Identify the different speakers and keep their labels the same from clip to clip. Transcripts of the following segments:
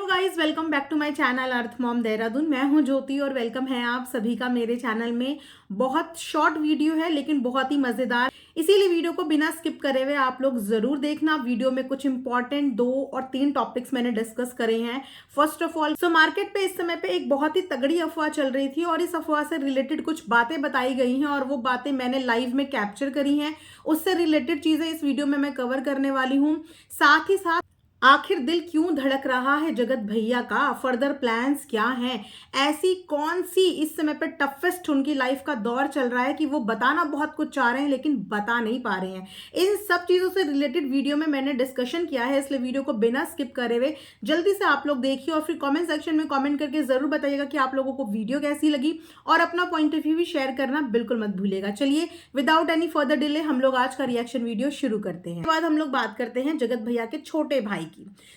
Speaker 1: Guys, welcome back to my channel earth mom Dehradun. मैं हूं ज्योति और वेलकम है आप सभी का मेरे चैनल में। बहुत शॉर्ट वीडियो है लेकिन बहुत ही मजेदार, इसीलिए वीडियो को बिना स्किप करे हुए आप लोग जरूर देखना। वीडियो में कुछ इंपॉर्टेंट 2 और 3 टॉपिक्स मैंने डिस्कस करे हैं। फर्स्ट ऑफ ऑल, मार्केट पे इस समय पे एक बहुत ही तगड़ी अफवाह चल रही थी और इस अफवाह से रिलेटेड कुछ बातें बताई गई हैं और वो बातें मैंने लाइव में कैप्चर करी हैं। उससे रिलेटेड चीजें इस वीडियो में मैं कवर करने वाली हूँ। साथ ही साथ आखिर दिल क्यों धड़क रहा है जगत भैया का, फर्दर प्लान्स क्या हैं, ऐसी कौन सी इस समय पे टफेस्ट उनकी लाइफ का दौर चल रहा है कि वो बताना बहुत कुछ चाह रहे हैं लेकिन बता नहीं पा रहे हैं। इन सब चीजों से रिलेटेड वीडियो में मैंने डिस्कशन किया है, इसलिए वीडियो को बिना स्किप करे हुए जल्दी से आप लोग देखिए और फिर कॉमेंट सेक्शन में कॉमेंट करके जरूर बताइएगा कि आप लोगों को वीडियो कैसी लगी और अपना पॉइंट ऑफ व्यू भी शेयर करना बिल्कुल मत भूलिएगा। चलिए विदाउट एनी फर्दर डिले हम लोग आज का रिएक्शन वीडियो शुरू करते हैं। उसके बाद हम लोग बात करते हैं जगत भैया के छोटे भाई की।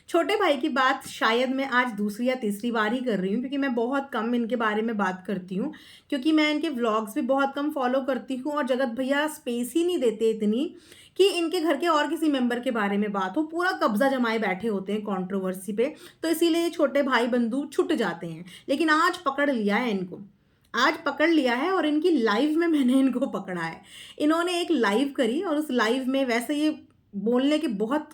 Speaker 1: छोटे भाई की बात शायद मैं आज दूसरी या तीसरी बार ही कर रही हूँ, क्योंकि मैं बहुत कम इनके बारे में बात करती हूँ, क्योंकि मैं इनके व्लॉग्स भी बहुत कम फॉलो करती हूँ और जगत भैया स्पेस ही नहीं देते इतनी कि इनके घर के और किसी मेंबर के बारे में बात हो। पूरा कब्जा जमाए बैठे होते हैं कंट्रोवर्सी पे, तो इसीलिए ये छोटे भाई बंधु छुट जाते हैं। लेकिन आज पकड़ लिया है इनको, आज पकड़ लिया है और इनकी लाइव में मैंने इनको पकड़ा है। इन्होंने एक लाइव करी और उस लाइव में वैसे ये बोलने के बहुत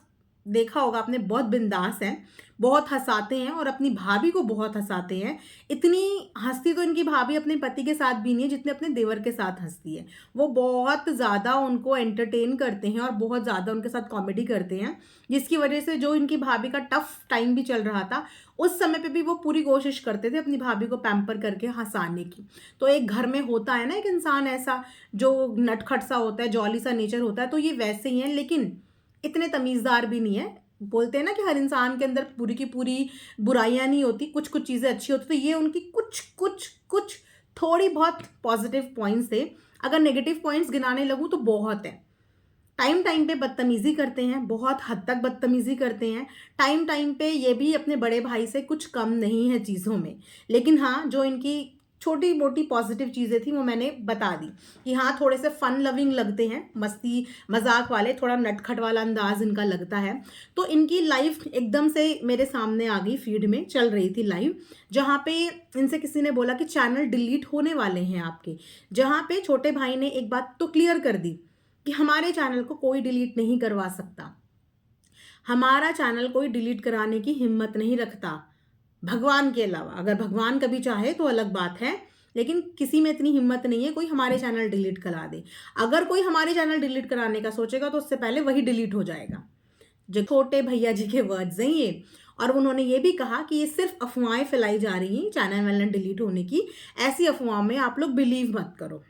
Speaker 1: देखा होगा आपने, बहुत बिंदास हैं, बहुत हंसाते हैं और अपनी भाभी को बहुत हंसाते हैं। इतनी हंसती तो इनकी भाभी अपने पति के साथ भी नहीं है जितने अपने देवर के साथ हंसती है। वो बहुत ज़्यादा उनको एंटरटेन करते हैं और बहुत ज़्यादा उनके साथ कॉमेडी करते हैं, जिसकी वजह से जो इनकी भाभी का टफ टाइम भी चल रहा था उस समय पे भी वो पूरी कोशिश करते थे अपनी भाभी को पैम्पर करके हंसाने की। तो एक घर में होता है ना एक इंसान ऐसा जो नटखट सा होता है, जॉली सा नेचर होता है, तो ये वैसे ही हैं लेकिन इतने तमीज़दार भी नहीं है। बोलते हैं ना कि हर इंसान के अंदर पूरी की पूरी बुराइयां नहीं होती, कुछ कुछ चीज़ें अच्छी होती, तो ये उनकी कुछ कुछ कुछ थोड़ी बहुत पॉजिटिव पॉइंट्स थे। अगर नेगेटिव पॉइंट्स गिनाने लगूँ तो बहुत है। टाइम टाइम पे बदतमीज़ी करते हैं, बहुत हद तक बदतमीज़ी करते हैं। टाइम टाइम पे ये भी अपने बड़े भाई से कुछ कम नहीं है चीज़ों में। लेकिन हाँ, जो इनकी छोटी मोटी पॉजिटिव चीज़ें थी वो मैंने बता दी कि हाँ, थोड़े से फन लविंग लगते हैं, मस्ती मजाक वाले, थोड़ा नटखट वाला अंदाज इनका लगता है। तो इनकी लाइफ एकदम से मेरे सामने आ गई, फीड में चल रही थी लाइव, जहाँ पे इनसे किसी ने बोला कि चैनल डिलीट होने वाले हैं आपके। जहाँ पे छोटे भाई ने एक बात तो क्लियर कर दी कि हमारे चैनल को कोई डिलीट नहीं करवा सकता, हमारा चैनल कोई डिलीट कराने की हिम्मत नहीं रखता भगवान के अलावा। अगर भगवान कभी चाहे तो अलग बात है, लेकिन किसी में इतनी हिम्मत नहीं है कोई हमारे चैनल डिलीट करा दे। अगर कोई हमारे चैनल डिलीट कराने का सोचेगा तो उससे पहले वही डिलीट हो जाएगा। जो छोटे भैया जी के वर्ड्स हैं ये। और उन्होंने ये भी कहा कि ये सिर्फ अफवाहें फैलाई जा रही हैं चैनल वैनल डिलीट होने की, ऐसी अफवाह में आप लोग बिलीव मत करो,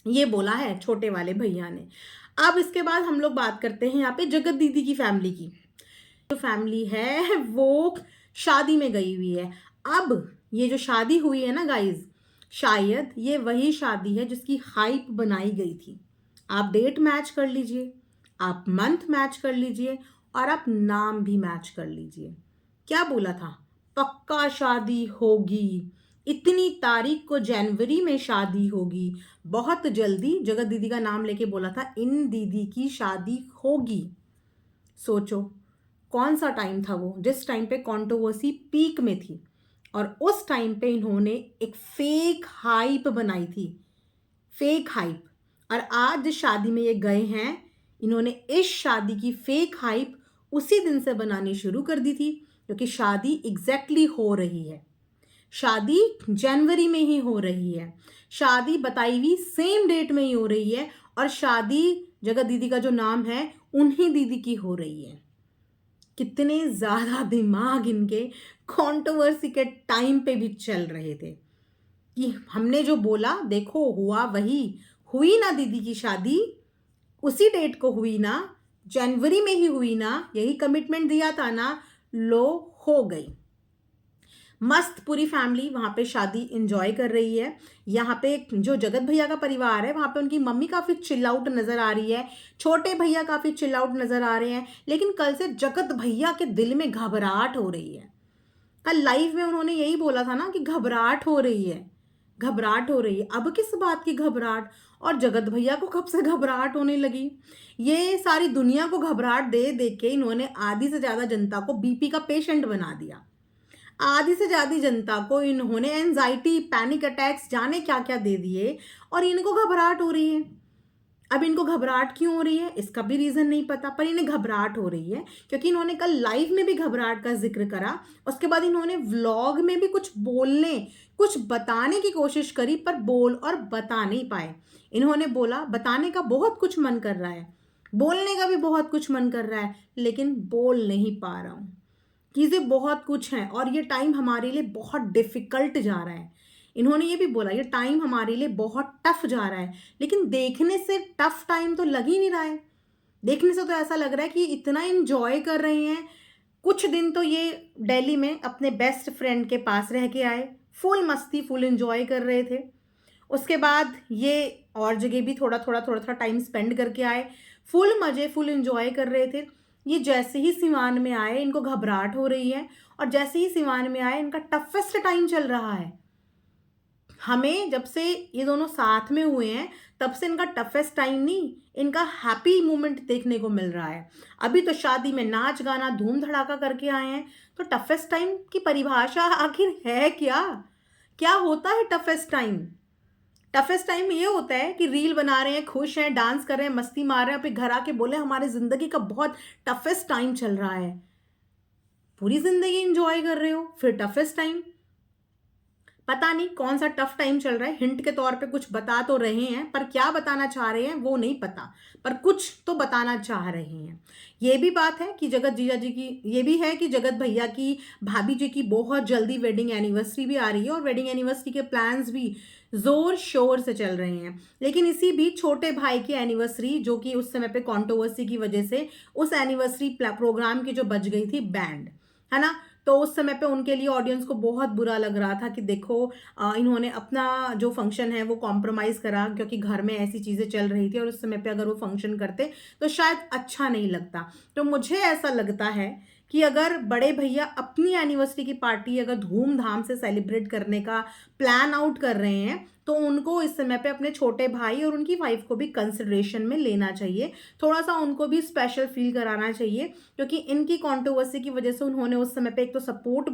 Speaker 1: ये बोला है छोटे वाले भैया ने। अब इसके बाद हम लोग बात करते हैं यहाँ पे जगत दीदी की फैमिली की। जो फैमिली है वो शादी में गई हुई है। अब ये जो शादी हुई है ना गाइज, शायद ये वही शादी है जिसकी हाइप बनाई गई थी। आप डेट मैच कर लीजिए, आप मंथ मैच कर लीजिए और आप नाम भी मैच कर लीजिए। क्या बोला था? पक्का शादी होगी, इतनी तारीख को जनवरी में शादी होगी, बहुत जल्दी। जगत दीदी का नाम लेके बोला था इन दीदी की शादी होगी। सोचो कौन सा टाइम था वो, जिस टाइम पे कंट्रोवर्सी पीक में थी और उस टाइम पे इन्होंने एक फेक हाइप बनाई थी, फेक हाइप। और आज जिस शादी में ये गए हैं, इन्होंने इस शादी की फेक हाइप उसी दिन से बनानी शुरू कर दी थी, क्योंकि शादी एग्जैक्टली हो रही है। शादी जनवरी में ही हो रही है, शादी बताई हुई सेम डेट में ही हो रही है और शादी जगत दीदी का जो नाम है उन्हीं दीदी की हो रही है। कितने ज़्यादा दिमाग इनके कंट्रोवर्सी के टाइम पे भी चल रहे थे कि हमने जो बोला देखो हुआ वही। हुई ना दीदी की शादी, उसी डेट को हुई ना, जनवरी में ही हुई ना, यही कमिटमेंट दिया था ना, लो हो गई। मस्त पूरी फैमिली वहाँ पे शादी एंजॉय कर रही है। यहाँ पे जो जगत भैया का परिवार है वहाँ पे उनकी मम्मी काफ़ी चिल आउट नज़र आ रही है, छोटे भैया काफ़ी चिल आउट नज़र आ रहे हैं। लेकिन कल से जगत भैया के दिल में घबराहट हो रही है। कल लाइव में उन्होंने यही बोला था ना कि घबराहट हो रही है, घबराहट हो रही है। अब किस बात की घबराहट? और जगत भैया को कब से घबराहट होने लगी? ये सारी दुनिया को घबराहट दे दे के इन्होंने आधी से ज़्यादा जनता को बीपी का पेशेंट बना दिया। आधी से ज़्यादा जनता को इन्होंने एंजाइटी, पैनिक अटैक्स, जाने क्या क्या दे दिए और इनको घबराहट हो रही है। अब इनको घबराहट क्यों हो रही है इसका भी रीज़न नहीं पता, पर इन्हें घबराहट हो रही है क्योंकि इन्होंने कल लाइव में भी घबराहट का जिक्र करा। उसके बाद इन्होंने व्लॉग में भी कुछ बोलने, कुछ बताने की कोशिश करी, पर बोल और बता नहीं पाए। इन्होंने बोला बताने का बहुत कुछ मन कर रहा है, बोलने का भी बहुत कुछ मन कर रहा है, लेकिन बोल नहीं पा रहा हूँ। चीज़ें बहुत कुछ हैं और ये टाइम हमारे लिए बहुत डिफ़िकल्ट जा रहा है। इन्होंने ये भी बोला ये टाइम हमारे लिए बहुत टफ जा रहा है, लेकिन देखने से टफ टाइम तो लग ही नहीं रहा है। देखने से तो ऐसा लग रहा है कि इतना एंजॉय कर रहे हैं। कुछ दिन तो ये दिल्ली में अपने बेस्ट फ्रेंड के पास रह के आए, फुल मस्ती, फुल एंजॉय कर रहे थे। उसके बाद ये और जगह भी थोड़ा थोड़ा टाइम स्पेंड करके आए, फुल मज़े, फुल एंजॉय कर रहे थे। ये जैसे ही सिवान में आए इनको घबराहट हो रही है, और जैसे ही सिवान में आए इनका टफेस्ट टाइम चल रहा है। हमें जब से ये दोनों साथ में हुए हैं तब से इनका टफेस्ट टाइम नहीं, इनका हैप्पी मोमेंट देखने को मिल रहा है। अभी तो शादी में नाच गाना धूम धड़ाका करके आए हैं, तो टफेस्ट टाइम की परिभाषा आखिर है क्या? क्या होता है टफेस्ट टाइम? टफेस्ट टाइम ये होता है कि रील बना रहे हैं, खुश हैं, डांस कर रहे हैं, मस्ती मार रहे हैं, फिर घर आके बोले हमारे ज़िंदगी का बहुत टफेस्ट टाइम चल रहा है। पूरी ज़िंदगी एंजॉय कर रहे हो, फिर टफेस्ट टाइम? पता नहीं कौन सा टफ टाइम चल रहा है। हिंट के तौर पे कुछ बता तो रहे हैं, पर क्या बताना चाह रहे हैं वो नहीं पता, पर कुछ तो बताना चाह रहे हैं। ये भी बात है कि जगत जीजा जी की, ये भी है कि जगत भैया की, भाभी जी की बहुत जल्दी वेडिंग एनिवर्सरी भी आ रही है और वेडिंग एनिवर्सरी के प्लान्स भी जोर शोर से चल रहे हैं। लेकिन इसी बीच छोटे भाई की एनिवर्सरी, जो कि उस समय पे कंट्रोवर्सी की वजह से उस एनिवर्सरी प्रोग्राम की जो बज गई थी बैंड, है ना, तो उस समय पे उनके लिए ऑडियंस को बहुत बुरा लग रहा था कि देखो इन्होंने अपना जो फंक्शन है वो कॉम्प्रोमाइज़ करा, क्योंकि घर में ऐसी चीज़ें चल रही थी और उस समय पे अगर वो फंक्शन करते तो शायद अच्छा नहीं लगता। तो मुझे ऐसा लगता है कि अगर बड़े भैया अपनी एनिवर्सरी की पार्टी अगर धूमधाम से सेलिब्रेट करने का प्लान आउट कर रहे हैं, तो उनको इस समय पे अपने छोटे भाई और उनकी वाइफ को भी कंसिडरेशन में लेना चाहिए, थोड़ा सा उनको भी स्पेशल फील कराना चाहिए, क्योंकि इनकी कंट्रोवर्सी की वजह से उन्होंने उस समय पे एक तो सपोर्ट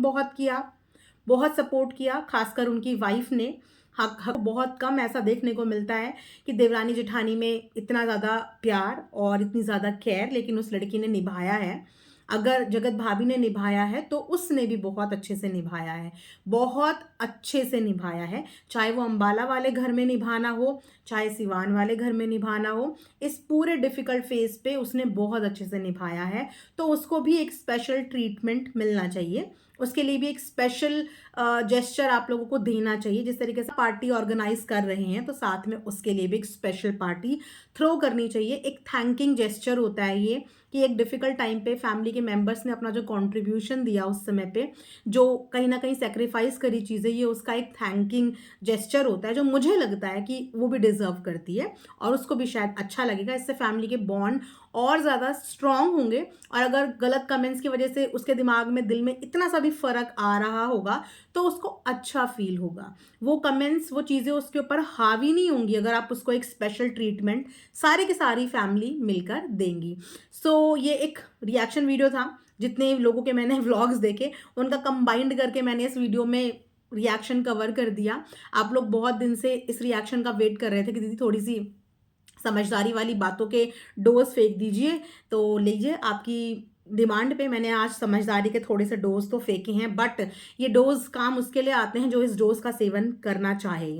Speaker 1: बहुत सपोर्ट किया, खासकर उनकी वाइफ ने। हक बहुत कम ऐसा देखने को मिलता है कि देवरानी जेठानी में इतना ज़्यादा प्यार और इतनी ज़्यादा केयर, लेकिन उस लड़की ने निभाया है। अगर जगत भाभी ने निभाया है तो उसने भी बहुत अच्छे से निभाया है, बहुत अच्छे से निभाया है। चाहे वो अंबाला वाले घर में निभाना हो, चाहे सिवान वाले घर में निभाना हो, इस पूरे डिफ़िकल्ट फेज़ पे उसने बहुत अच्छे से निभाया है। तो उसको भी एक स्पेशल ट्रीटमेंट मिलना चाहिए, उसके लिए भी एक स्पेशल जेस्चर आप लोगों को देना चाहिए। जिस तरीके से पार्टी ऑर्गेनाइज कर रहे हैं, तो साथ में उसके लिए भी एक स्पेशल पार्टी थ्रो करनी चाहिए। एक थैंकिंग जेस्चर होता है ये, कि एक डिफ़िकल्ट टाइम पे फैमिली के मेंबर्स ने अपना जो कंट्रीब्यूशन दिया उस समय पे, जो कहीं ना कहीं सेक्रीफाइस करी चीज़ें, ये उसका एक थैंकिंग जेस्चर होता है, जो मुझे लगता है कि वो भी डिज़र्व करती है और उसको भी शायद अच्छा लगेगा। इससे फैमिली के बॉन्ड और ज़्यादा स्ट्रॉन्ग होंगे। और अगर गलत कमेंट्स की वजह से उसके दिमाग में, दिल में इतना सा भी फ़र्क आ रहा होगा, तो उसको अच्छा फील होगा। वो कमेंट्स, वो चीज़ें उसके ऊपर हावी नहीं होंगी अगर आप उसको एक स्पेशल ट्रीटमेंट सारी की सारी फैमिली मिलकर देंगी। सो ये एक रिएक्शन वीडियो था। जितने लोगों के मैंने व्लॉग्स देखे उनका कंबाइंड करके मैंने इस वीडियो में रिएक्शन कवर कर दिया। आप लोग बहुत दिन से इस रिएक्शन का वेट कर रहे थे कि दीदी थोड़ी सी समझदारी वाली बातों के डोज फेंक दीजिए, तो लीजिए आपकी डिमांड पे मैंने आज समझदारी के थोड़े से डोज तो फेंके हैं। बट ये डोज काम उसके लिए आते हैं जो इस डोज का सेवन करना चाहे,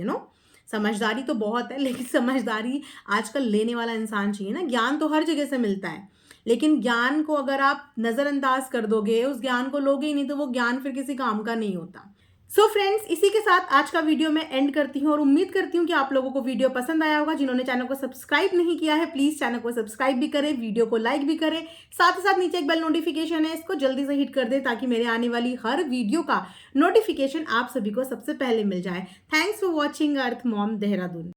Speaker 1: समझदारी तो बहुत है, लेकिन समझदारी आजकल लेने वाला इंसान चाहिए ना। ज्ञान तो हर जगह से मिलता है, लेकिन ज्ञान को अगर आप नज़रअंदाज कर दोगे, उस ज्ञान को लोगे ही नहीं, तो वो ज्ञान फिर किसी काम का नहीं होता। सो फ्रेंड्स, इसी के साथ आज का वीडियो मैं एंड करती हूँ और उम्मीद करती हूँ कि आप लोगों को वीडियो पसंद आया होगा। जिन्होंने चैनल को सब्सक्राइब नहीं किया है, प्लीज़ चैनल को सब्सक्राइब भी करें, वीडियो को लाइक भी करें। साथ ही साथ नीचे एक बेल नोटिफिकेशन है, इसको जल्दी से हिट कर दें ताकि मेरे आने वाली हर वीडियो का नोटिफिकेशन आप सभी को सबसे पहले मिल जाए। Thanks for watching earth mom Dehradun.